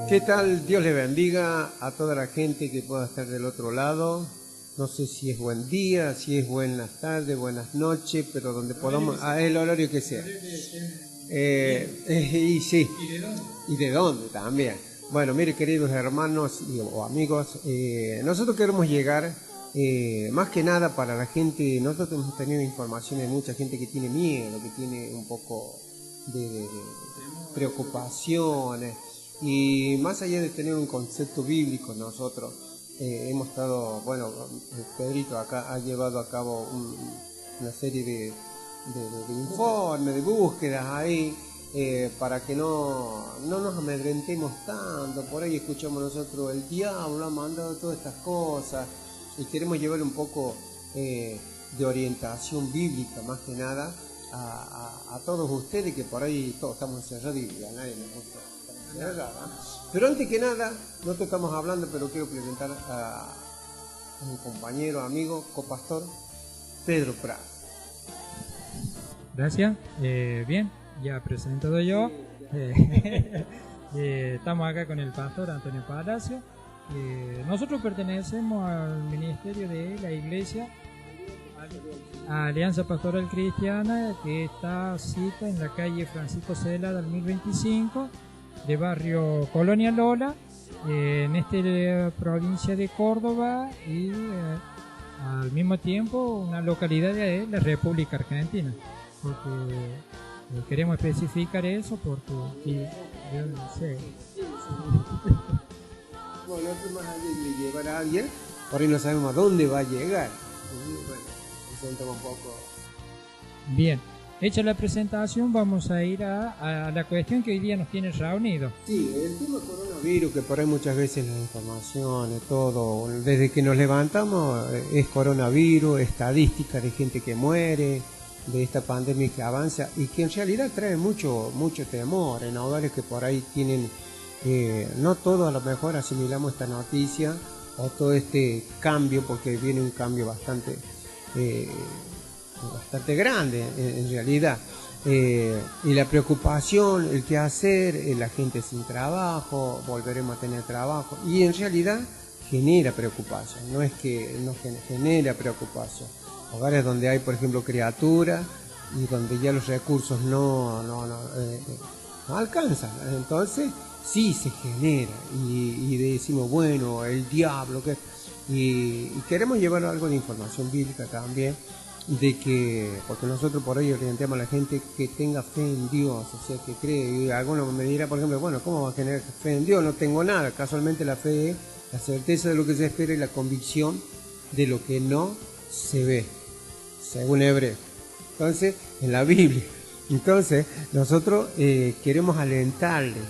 ¿Qué tal? Dios le bendiga a toda la gente que pueda estar del otro lado. No sé si es buen día, si es buenas tardes, buenas noches, pero donde podamos, el horario que sea. Y sí, y de dónde también. Bueno, mire, queridos hermanos o amigos, nosotros queremos llegar más que nada para la gente. Nosotros hemos tenido información de mucha gente que tiene miedo, que tiene un poco de preocupaciones. Y más allá de tener un concepto bíblico, nosotros hemos estado, bueno, Pedrito acá ha llevado a cabo una serie de informes, de búsquedas ahí, para que no nos amedrentemos tanto. Por ahí escuchamos nosotros, el diablo ha mandado todas estas cosas, y queremos llevar un poco de orientación bíblica, más que nada, a todos ustedes, que por ahí todos estamos encerrados y a nadie nos gusta. Pero antes que nada, nosotros estamos hablando, pero quiero presentar a un compañero, amigo, copastor, Pedro Prado. Gracias. Bien, ya presentado yo. Estamos acá con el pastor Antonio Palacio. Nosotros pertenecemos al ministerio de la iglesia Alianza Pastoral Cristiana, que está cita en la calle Francisco Celada al 1025, de barrio Colonia Lola, en esta provincia de Córdoba, y al mismo tiempo una localidad de la República Argentina, porque queremos especificar eso porque yo no sé. Bueno, esto más allá de llevar a alguien, por ahí no sabemos a dónde va a llegar. Bueno, presentamos un poco. Bien. Hecha la presentación, vamos a ir a la cuestión que hoy día nos tiene reunidos. Sí, el tema coronavirus, que por ahí muchas veces las informaciones, todo, desde que nos levantamos es coronavirus, estadística de gente que muere, de esta pandemia que avanza y que en realidad trae mucho temor en hogares que por ahí tienen, no todos a lo mejor asimilamos esta noticia o todo este cambio, porque viene un cambio bastante grande en realidad, y la preocupación, el qué hacer, la gente sin trabajo, volveremos a tener trabajo, y en realidad genera preocupación, no es que no genera preocupación. Hogares donde hay, por ejemplo, criaturas y donde ya los recursos no alcanzan, entonces sí se genera y decimos, bueno, el diablo, y queremos llevar algo de información bíblica también, de que, porque nosotros por ahí orientamos a la gente que tenga fe en Dios, o sea, que cree. Y alguno me dirá, por ejemplo, bueno, ¿cómo va a tener fe en Dios? No tengo nada. Casualmente la fe es la certeza de lo que se espera y la convicción de lo que no se ve, según Hebreo. Entonces, en la Biblia. Entonces, nosotros queremos alentarle.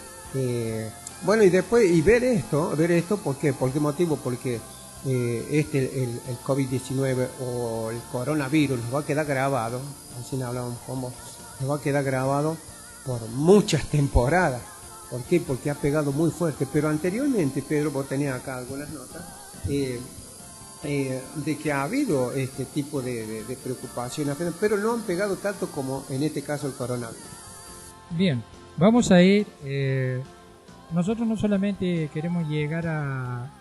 Bueno, y después, y ver esto, ¿por qué? ¿Por qué motivo? Porque el COVID-19 o el coronavirus nos va a quedar grabado, así hablamos como, nos va a quedar grabado por muchas temporadas. ¿Por qué? Porque ha pegado muy fuerte. Pero anteriormente, Pedro, vos tenías acá algunas notas, de que ha habido este tipo de preocupaciones, pero no han pegado tanto como en este caso el coronavirus. Bien, vamos a ir, nosotros no solamente queremos llegar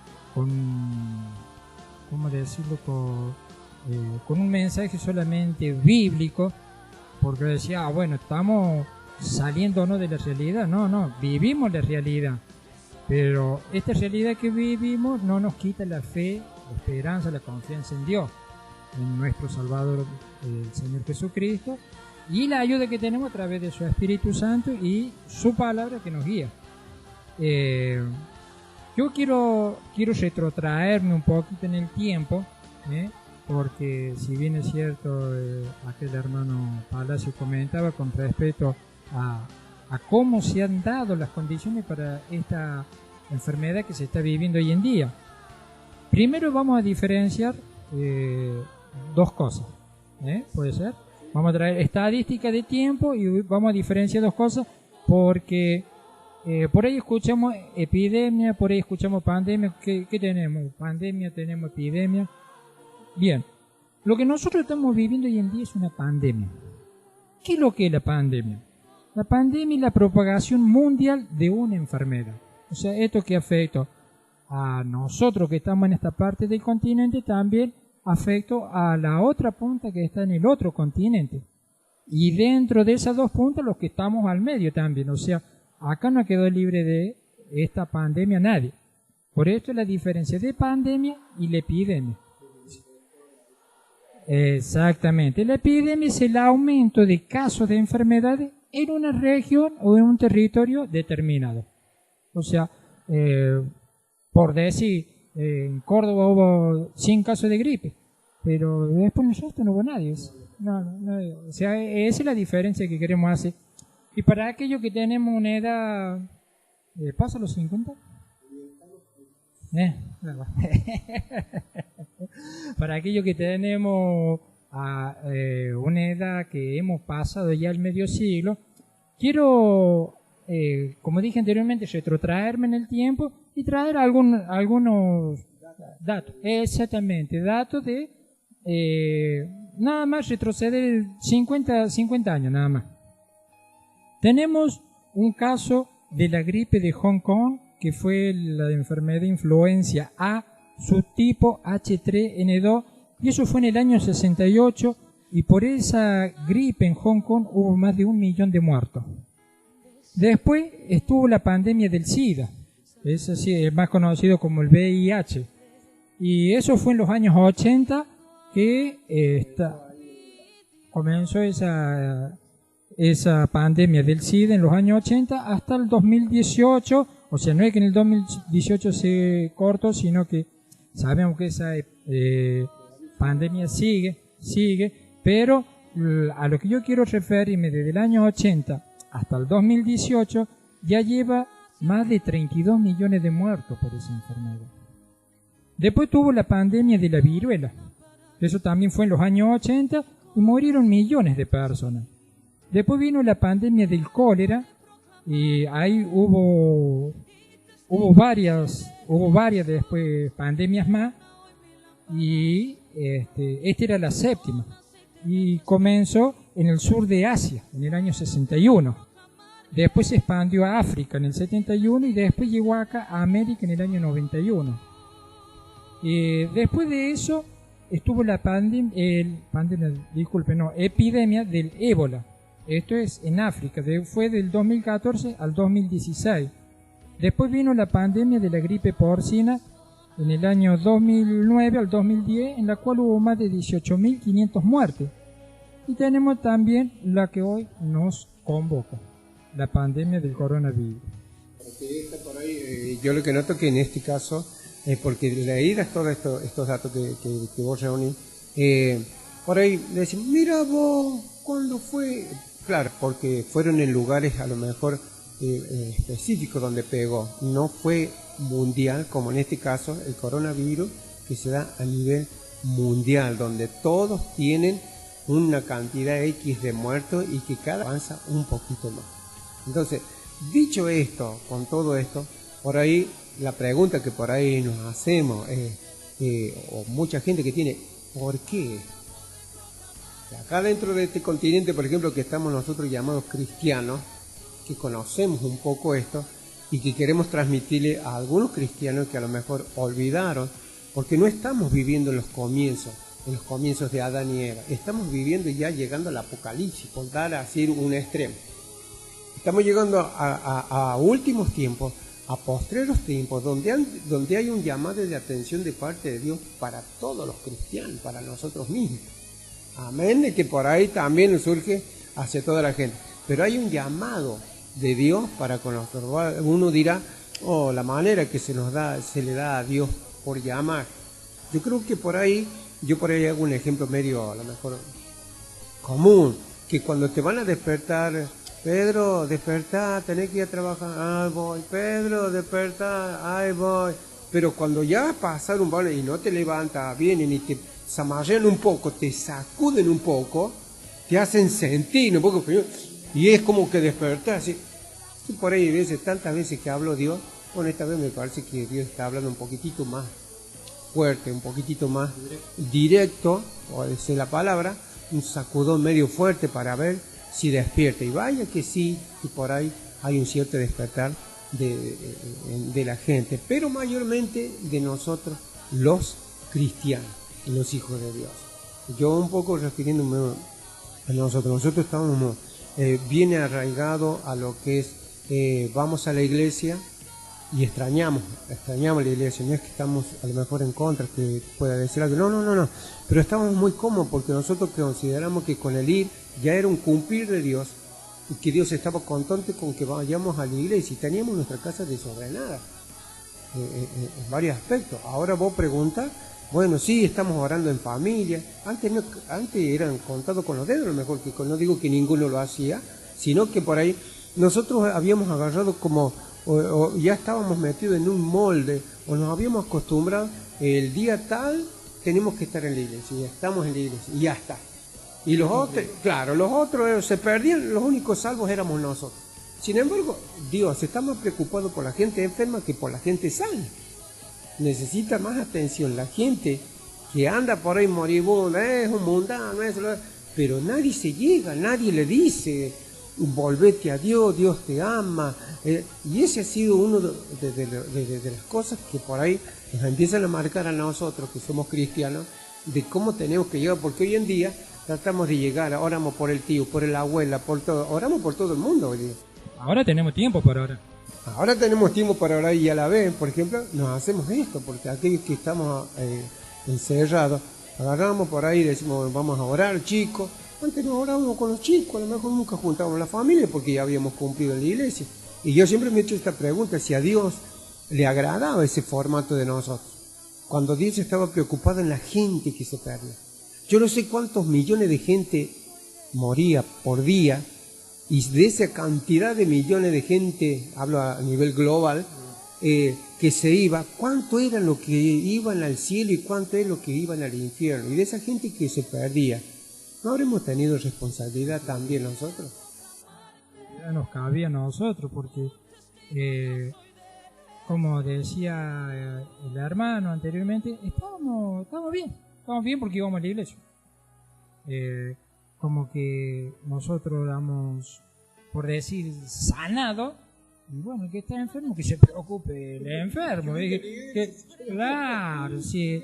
¿cómo decirlo? Con un mensaje solamente bíblico, porque decía, bueno, estamos saliendo no de la realidad, no, vivimos la realidad, pero esta realidad que vivimos no nos quita la fe, la esperanza, la confianza en Dios, en nuestro Salvador, el Señor Jesucristo, y la ayuda que tenemos a través de su Espíritu Santo y su palabra que nos guía. Yo quiero retrotraerme un poquito en el tiempo, porque si bien es cierto, aquel hermano Palacio comentaba con respecto a cómo se han dado las condiciones para esta enfermedad que se está viviendo hoy en día. Primero vamos a diferenciar dos cosas, ¿puede ser? Vamos a traer estadística de tiempo y vamos a diferenciar dos cosas, porque por ahí escuchamos epidemia, por ahí escuchamos pandemia. ¿Qué tenemos? Pandemia, tenemos epidemia. Bien, lo que nosotros estamos viviendo hoy en día es una pandemia. ¿Qué es lo que es la pandemia? La pandemia es la propagación mundial de una enfermedad. O sea, esto que afecta a nosotros que estamos en esta parte del continente, también afecta a la otra punta que está en el otro continente. Y dentro de esas dos puntas, los que estamos al medio también. O sea, acá no quedó libre de esta pandemia nadie. Por esto es la diferencia de pandemia y la epidemia. Exactamente. La epidemia es el aumento de casos de enfermedades en una región o en un territorio determinado. O sea, por decir, en Córdoba hubo 100 casos de gripe, pero después nosotros no hubo nadie. O sea, esa es la diferencia que queremos hacer. Y para aquellos que tenemos una edad, ¿pasa los 50? Para aquellos que tenemos una edad que hemos pasado ya el medio siglo, quiero, como dije anteriormente, retrotraerme en el tiempo y traer algunos datos. Exactamente, datos de nada más retroceder 50 años, nada más. Tenemos un caso de la gripe de Hong Kong, que fue la enfermedad de influencia A, subtipo H3N2, y eso fue en el año 68, y por esa gripe en Hong Kong hubo más de 1 millón de muertos. Después estuvo la pandemia del SIDA, es así, es más conocido como el VIH, y eso fue en los años 80 que comenzó esa pandemia del SIDA en los años 80 hasta el 2018. O sea, no es que en el 2018 se cortó, sino que sabemos que esa pandemia sigue, pero a lo que yo quiero referirme desde el año 80 hasta el 2018 ya lleva más de 32 millones de muertos por esa enfermedad. Después tuvo la pandemia de la viruela, eso también fue en los años 80 y murieron millones de personas. Después vino la pandemia del cólera y ahí hubo varias después pandemias más y esta era la séptima y comenzó en el sur de Asia en el año 61. Después se expandió a África en el 71 y después llegó acá a América en el año 91. Después de eso estuvo la epidemia del ébola. Esto es en África, fue del 2014 al 2016. Después vino la pandemia de la gripe porcina en el año 2009 al 2010, en la cual hubo más de 18.500 muertes. Y tenemos también la que hoy nos convoca, la pandemia del coronavirus. Por ahí, yo lo que noto que en este caso, porque leídas todos estos datos que vos reunís, por ahí decimos, mira vos, ¿cuándo fue? Claro, porque fueron en lugares a lo mejor específicos donde pegó. No fue mundial, como en este caso el coronavirus, que se da a nivel mundial, donde todos tienen una cantidad X de muertos y que cada avanza un poquito más. Entonces, dicho esto, con todo esto, por ahí la pregunta que por ahí nos hacemos o mucha gente que tiene, ¿por qué? Acá dentro de este continente, por ejemplo, que estamos nosotros llamados cristianos, que conocemos un poco esto y que queremos transmitirle a algunos cristianos que a lo mejor olvidaron, porque no estamos viviendo en los comienzos de Adán y Eva, estamos viviendo ya llegando al Apocalipsis, por dar así un extremo. Estamos llegando a últimos tiempos, a postreros tiempos, donde hay un llamado de atención de parte de Dios para todos los cristianos, para nosotros mismos. Amén, de que por ahí también surge hacia toda la gente. Pero hay un llamado de Dios para con nosotros. Uno dirá, la manera que se le da a Dios por llamar. Yo creo que por ahí hago un ejemplo medio, a lo mejor, común, que cuando te van a despertar, Pedro, despertá, tenés que ir a trabajar, ahí voy, Pedro, despertá, ahí voy. Pero cuando ya pasaron, y no te levantas, vienen y te zamarrean un poco, te sacuden un poco, te hacen sentir un poco, y es como que despertás, así. Por ahí tantas veces que habló Dios, esta vez me parece que Dios está hablando un poquitito más fuerte, un poquitito más directo, o decir la palabra, un sacudón medio fuerte para ver si despierta. Y vaya que sí, y por ahí hay un cierto despertar de la gente, pero mayormente de nosotros, los cristianos, los hijos de Dios. Yo un poco refiriéndome a nosotros estamos bien arraigados a lo que es, vamos a la iglesia y extrañamos la iglesia, no es que estamos a lo mejor en contra, que pueda decir algo, no, pero estamos muy cómodos porque nosotros consideramos que con el ir ya era un cumplir de Dios y que Dios estaba contento con que vayamos a la iglesia y teníamos nuestra casa desordenada en varios aspectos. Ahora vos preguntas, bueno, sí, estamos orando en familia, antes eran contados con los dedos, a lo mejor, que no digo que ninguno lo hacía, sino que por ahí nosotros habíamos agarrado como o ya estábamos metidos en un molde, o nos habíamos acostumbrado, el día tal tenemos que estar en la iglesia, y estamos en la iglesia, y ya está. Y los otros, claro, los otros se perdían, los únicos salvos éramos nosotros. Sin embargo, Dios está más preocupado por la gente enferma que por la gente sana. Necesita más atención la gente que anda por ahí moribunda, es un mundano, pero nadie se llega, nadie le dice, volvete a Dios, Dios te ama, y ese ha sido uno de las cosas que por ahí nos empiezan a marcar a nosotros que somos cristianos, de cómo tenemos que llegar, porque hoy en día tratamos de llegar, oramos por el tío, por la abuela, por todo, oramos por todo el mundo hoy día. Ahora tenemos tiempo para orar. Ahora tenemos tiempo para orar y a la vez, por ejemplo, nos hacemos esto, porque aquellos que estamos encerrados, agarramos por ahí y decimos, vamos a orar, chicos. Antes no orábamos con los chicos, a lo mejor nunca juntábamos la familia porque ya habíamos cumplido en la iglesia. Y yo siempre me he hecho esta pregunta, si a Dios le agradaba ese formato de nosotros, cuando Dios estaba preocupado en la gente que se perdía. Yo no sé cuántos millones de gente moría por día, y de esa cantidad de millones de gente, hablo a nivel global, que se iba, cuánto era lo que iban al cielo y cuánto es lo que iban al infierno. Y de esa gente que se perdía, ¿no habremos tenido responsabilidad también nosotros? Ya nos cabía a nosotros, porque como decía el hermano anteriormente, estábamos bien porque íbamos a la iglesia. Como que nosotros damos, por decir, sanado, y bueno, el que está enfermo, que se preocupe el enfermo. Claro, sí.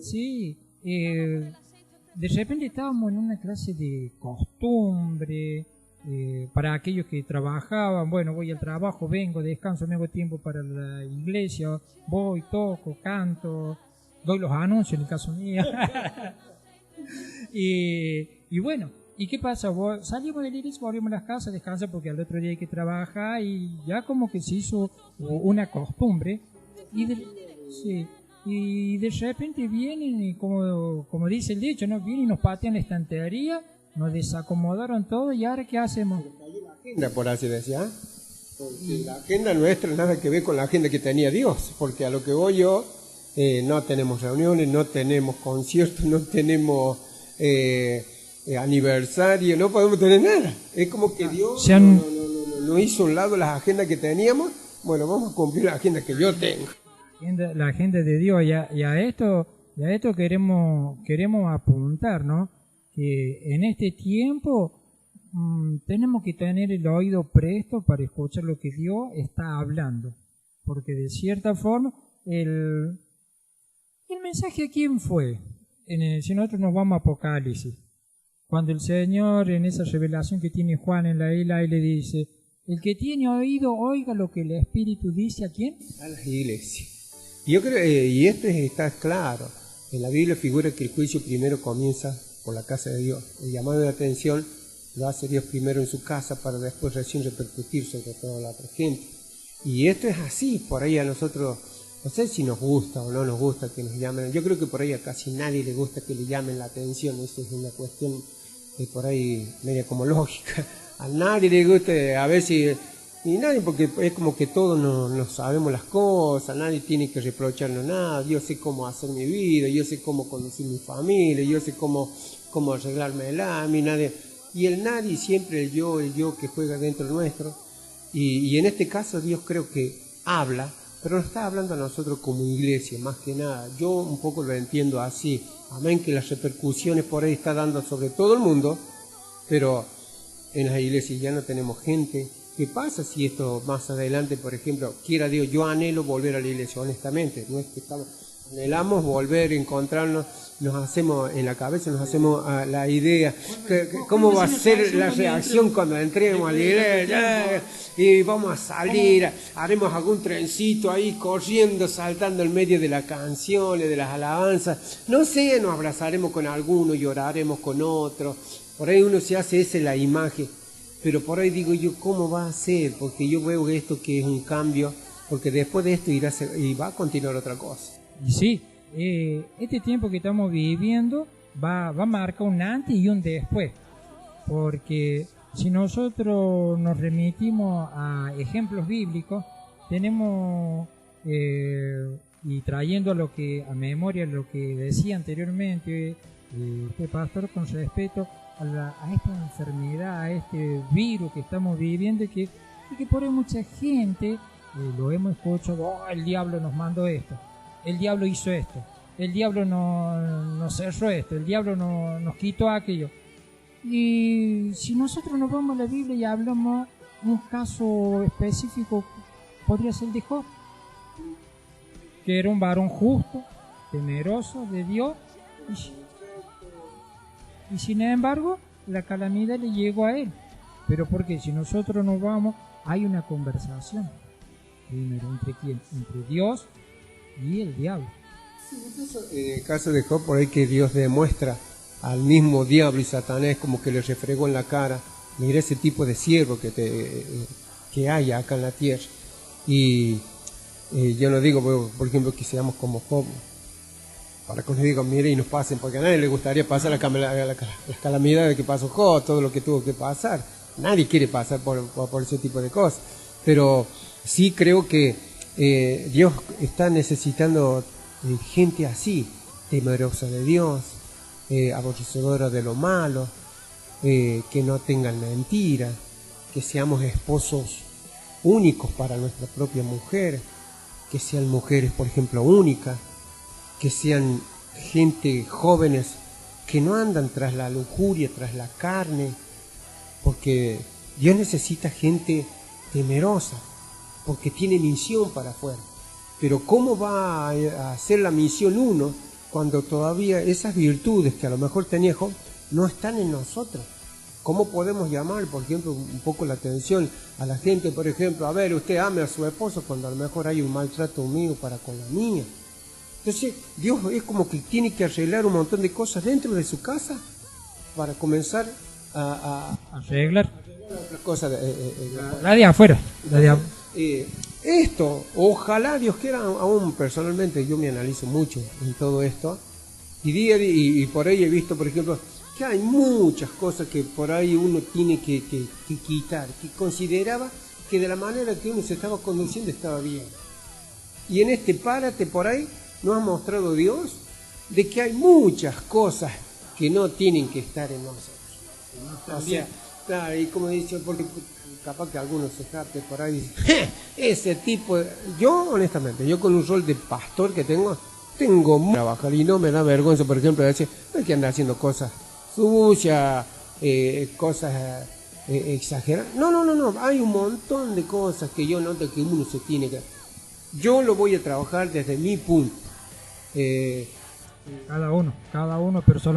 Sí, de repente estábamos en una clase de costumbre, para aquellos que trabajaban, bueno, voy al trabajo, vengo, descanso, me hago tiempo para la iglesia, voy, toco, canto, doy los anuncios en el caso mío. Y bueno, ¿y qué pasa? Salimos de la iglesia, volvimos a las casas, descansa porque al otro día hay que trabajar y ya como que se hizo una costumbre y de repente vienen y como dice el dicho, ¿no? Vienen y nos patean la estantería, nos desacomodaron todo y ahora ¿qué hacemos? La agenda, por así decir, porque la agenda nuestra nada que ver con la agenda que tenía Dios, porque a lo que voy yo, no tenemos reuniones, no tenemos conciertos, no tenemos aniversario, no podemos tener nada. Es como que Dios no hizo un lado las agendas que teníamos. Bueno, vamos a cumplir la agenda que yo tengo. La agenda de Dios, y a esto queremos apuntar, ¿no? Que en este tiempo tenemos que tener el oído presto para escuchar lo que Dios está hablando, porque de cierta forma el mensaje a quién fue. Si nosotros nos vamos a Apocalipsis, cuando el Señor en esa revelación que tiene Juan en la isla y le dice, el que tiene oído oiga lo que el Espíritu dice ¿a quién? A las iglesias. Yo creo, y esto está claro, en la Biblia figura que el juicio primero comienza por la casa de Dios. El llamado de atención lo hace Dios primero en su casa para después recién repercutir sobre toda la otra gente. Y esto es así, por ahí a nosotros, no sé si nos gusta o no nos gusta que nos llamen. Yo creo que por ahí a casi nadie le gusta que le llamen la atención. Eso es una cuestión por ahí media como lógica. A nadie le gusta, a ver si... Y nadie, porque es como que todos no sabemos las cosas, nadie tiene que reprocharnos nada. Yo sé cómo hacer mi vida, yo sé cómo conducir mi familia, yo sé cómo arreglármela, a mí nadie... Y el nadie siempre el yo que juega dentro nuestro. Y en este caso Dios creo que habla, pero nos está hablando a nosotros como iglesia, más que nada. Yo un poco lo entiendo así. Amén, que las repercusiones por ahí está dando sobre todo el mundo, pero en las iglesias ya no tenemos gente ¿qué pasa si esto más adelante, por ejemplo, quiera Dios, yo anhelo volver a la iglesia, honestamente, no es que anhelamos volver, encontrarnos, nos hacemos en la cabeza, nos hacemos la idea, cómo va a ser la reacción cuando entremos a la iglesia, y vamos a salir, haremos algún trencito ahí corriendo, saltando en medio de las canciones, de las alabanzas, no sé, nos abrazaremos con alguno, lloraremos con otro, por ahí uno se hace esa la imagen, pero por ahí digo yo, ¿cómo va a ser? Porque yo veo esto que es un cambio, porque después de esto y va a continuar otra cosa. Y sí, este tiempo que estamos viviendo va a marcar un antes y un después, porque si nosotros nos remitimos a ejemplos bíblicos, tenemos, y trayendo a memoria lo que decía anteriormente este pastor con respecto a esta enfermedad, a este virus que estamos viviendo y que por ahí mucha gente lo hemos escuchado, el diablo nos mandó esto. El diablo hizo esto, el diablo nos cerró esto, el diablo nos quitó aquello. Y si nosotros nos vamos a la Biblia y hablamos un caso específico, podría ser de Job, que era un varón justo, temeroso de Dios, y sin embargo la calamidad le llegó a él. Pero porque si nosotros nos vamos, hay una conversación primero entre quién, entre Dios y el diablo. En el caso de Job, por ahí que Dios demuestra al mismo diablo y Satanás como que le refregó en la cara, mira ese tipo de siervo que hay acá en la tierra. Y yo no digo, por ejemplo, que seamos como Job, para que nos digan, mire, y nos pasen, porque a nadie le gustaría pasar las calamidades que pasó Job, todo lo que tuvo que pasar. Nadie quiere pasar por ese tipo de cosas. Pero sí creo que Dios está necesitando gente así, temerosa de Dios, aborrecedora de lo malo, que no tengan mentira, que seamos esposos únicos para nuestra propia mujer, que sean mujeres, por ejemplo, únicas, que sean gente jóvenes que no andan tras la lujuria, tras la carne, porque Dios necesita gente temerosa, porque tiene misión para afuera. Pero ¿cómo va a hacer la misión uno cuando todavía esas virtudes que a lo mejor tenía Job no están en nosotros? ¿Cómo podemos llamar, por ejemplo, un poco la atención a la gente, por ejemplo, a ver, usted ame a su esposo cuando a lo mejor hay un maltrato mío para con la mía? Entonces, Dios es como que tiene que arreglar un montón de cosas dentro de su casa para comenzar a arreglar otra cosa. La de afuera. Esto, ojalá Dios quiera, aún personalmente yo me analizo mucho en todo esto, y por ahí he visto, por ejemplo, que hay muchas cosas que por ahí uno tiene que quitar, que consideraba que de la manera que uno se estaba conduciendo estaba bien. Y en este párate por ahí nos ha mostrado Dios de que hay muchas cosas que no tienen que estar en nosotros. O sea, claro, y como dice, porque capaz que algunos se escape por ahí y dicen, ese tipo, yo honestamente, yo con un rol de pastor que tengo mucho que trabajar y no me da vergüenza, por ejemplo, de decir, no hay que andar haciendo cosas sucias, cosas exageradas. No, hay un montón de cosas que yo noto que uno se tiene que... Yo lo voy a trabajar desde mi punto. Cada uno personalmente.